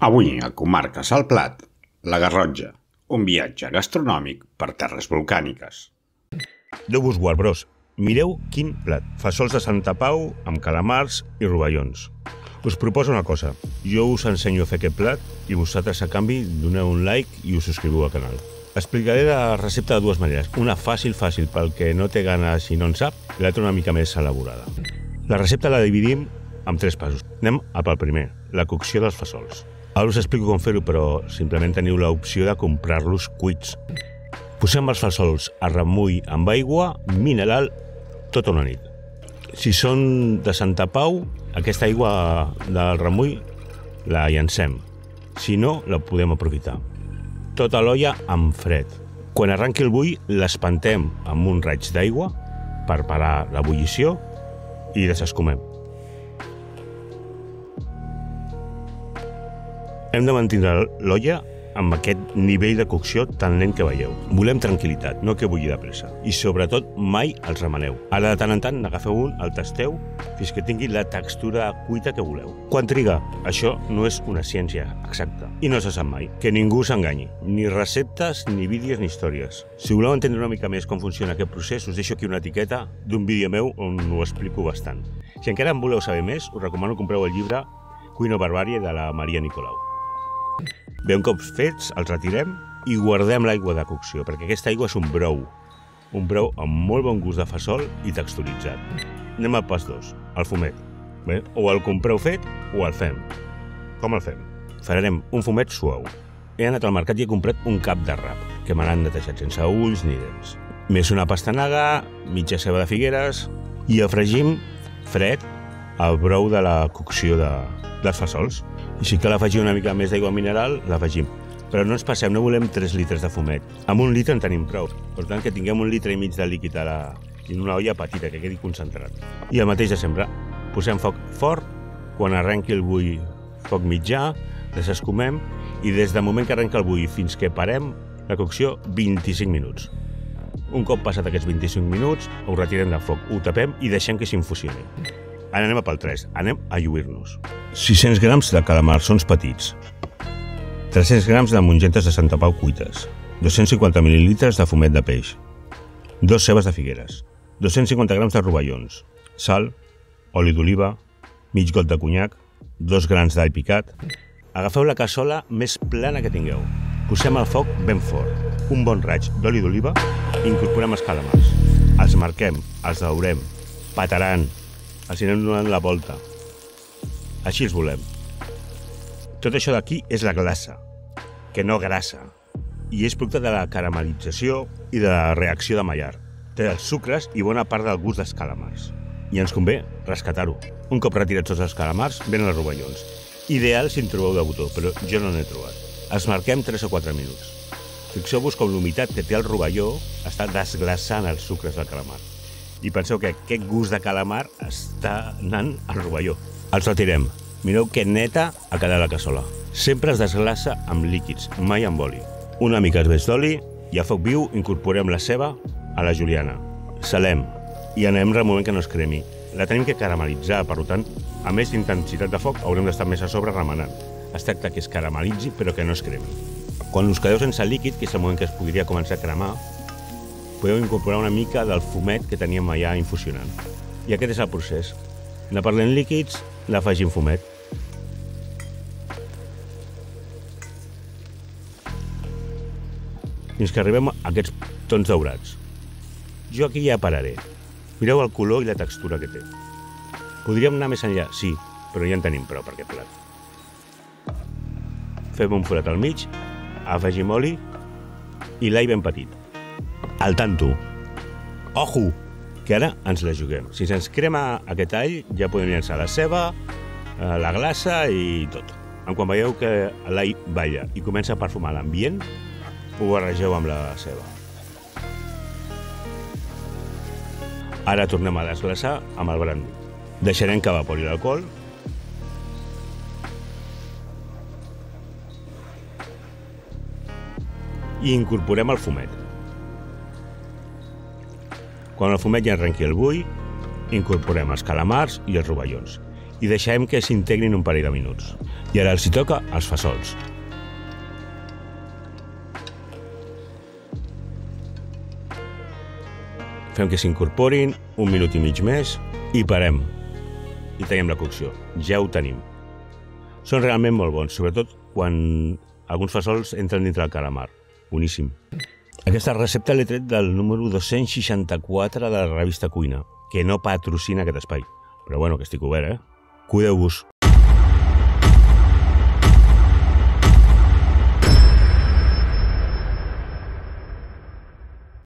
Avui a Comarques al Plat, la Garrotxa, un viatge gastronòmic per terres volcàniques. Déu-vos guard, bros. Mireu quin plat. Fesols de Santa Pau amb calamars i rovellons. Us proposo una cosa. Jo us ensenyo a fer aquest plat i vosaltres, a canvi, doneu un like i us subscriviu al canal. Explicaré la recepta de dues maneres. Una fàcil pel que no té ganes i no en sap, i l'altra una mica més elaborada. La recepta la dividim en 3 passos. Anem pel primer, la cocció dels fesols. Ara us explico com fer-ho, però simplement teniu l'opció de comprar-los cuits. Posem els fesols a remull amb aigua mineral tota una nit. Si són de Santa Pau, aquesta aigua del remull la llancem. Si no, la podem aprofitar. Tota l'olla amb fred. Quan arranqui el bull, l'espantem amb un raig d'aigua per parar l'ebullició i desescumem. Hem de mantenir l'olla amb aquest nivell de cocció tan lent que veieu. Volem tranquil·litat, no que bulli de pressa. I sobretot mai els remeneu. Ara de tant en tant n'agafeu un, el tasteu, fins que tingui la textura cuita que voleu. Quan triga? Això no és una ciència exacta. I no se sap mai. Que ningú s'enganyi. Ni receptes, ni vídeos, ni històries. Si voleu entendre una mica més com funciona aquest procés, us deixo aquí una etiqueta d'un vídeo meu on ho explico bastant. Si encara en voleu saber més, us recomano que compreu el llibre Cuina Barbària de la Maria Nicolau. Bé, un cop fets, els retirem i guardem l'aigua de cocció, perquè aquesta aigua és un brou amb molt bon gust de fesol i texturitzat. Anem al pas 2, el fumet. Bé, o el compreu fet o el fem. Com el fem? Farem un fumet suau. He anat al mercat i he comprat un cap de rap, que me l'han netejat sense ulls ni dents. Més una pastanaga, mitja ceba de figueres i afregim fred el brou de la cocció dels fesols. I si cal afegir una mica més d'aigua mineral, l'afegim. Però no ens passem, no volem 3 litres de fumet. Amb 1 litre en tenim prou. Per tant, que tinguem 1,5 litres de líquid en una olla petita, que quedi concentrat. I el mateix de sempre. Posem foc fort, quan arrenqui el bull, foc mitjà, desescumem, i des del moment que arrenca el bull fins que parem la cocció, 25 minuts. Un cop passat aquests 25 minuts, ho retirem del foc, ho tapem i deixem que s'infusioni. Ara anem pel 3, anem a lluir-nos. 600 grams de calamars, són petits. 300 grams de mongentes de Santa Pau cuites. 250 mil·lilitres de fumet de peix. 2 cebes de figueres. 250 grams de rovellons. Sal, oli d'oliva, mig got de conyac, 2 grans d'all picat. Agafeu la cassola més plana que tingueu. Posem al foc ben fort. Un bon raig d'oli d'oliva i incorporem els calamars. Els marquem, els daurem, petaran, els anem donant la volta. Així els volem. Tot això d'aquí és la glassa, que no grassa, i és producte de la caramelització i de la reacció de Maillard. Té els sucres i bona part del gust dels calamars. I ens convé rescatar-ho. Un cop retirats tots els calamars, venen els rovellons. Ideal si en trobeu de botó, però jo no n'he trobat. Els marquem 3 o 4 minuts. Fixeu-vos com l'humitat que té el rovelló està desglaçant els sucres del calamar. I penseu que aquest gust de calamar està anant al rovelló. Els retirem. Mireu que neta ha quedat la cassola. Sempre es desglaça amb líquids, mai amb oli. Una mica més d'oli i a foc viu incorporem la ceba a la juliana. Salem i anem removent que no es cremi. La tenim que caramelitzar, per tant, a més d'intensitat de foc, haurem d'estar més a sobre remenant. Es tracta que es caramelitzi però que no es cremi. Quan us quedeu sense líquid, que és el moment que es podria començar a cremar, podeu incorporar una mica del fumet que teníem allà infusionant. I aquest és el procés. Anar parlant líquids, l'afegim fumet. Fins que arribem a aquests tons daurats. Jo aquí ja pararé. Mireu el color i la textura que té. Podríem anar més enllà, sí, però ja en tenim prou per aquest plat. Fem un forat al mig, afegim oli i l'all ben petit. Al tanto. Ojo! Que ara ens la juguem. Si se'ns crema aquest all, ja podem llançar la ceba, la glassa i tot. Quan veieu que l'all balla i comença a perfumar l'ambient, ho barregeu amb la ceba. Ara tornem a desglaçar amb el brandi. Deixarem que evapori l'alcohol. I incorporem el fumet. Quan el fumet ja arrenqui el bull, incorporem els calamars i els rovellons. i deixem que s'integrin un parell de minuts. I ara els hi toca els fesols. Fem que s'incorporin un minut i mig més i parem. I tenim la cocció. Ja ho tenim. Són realment molt bons, sobretot quan alguns fesols entren dintre del calamar. Boníssim. Aquesta recepta l'he tret del número 264 de la revista Cuina, que no patrocina aquest espai. Però bueno, que estic obert, Cuideu-vos.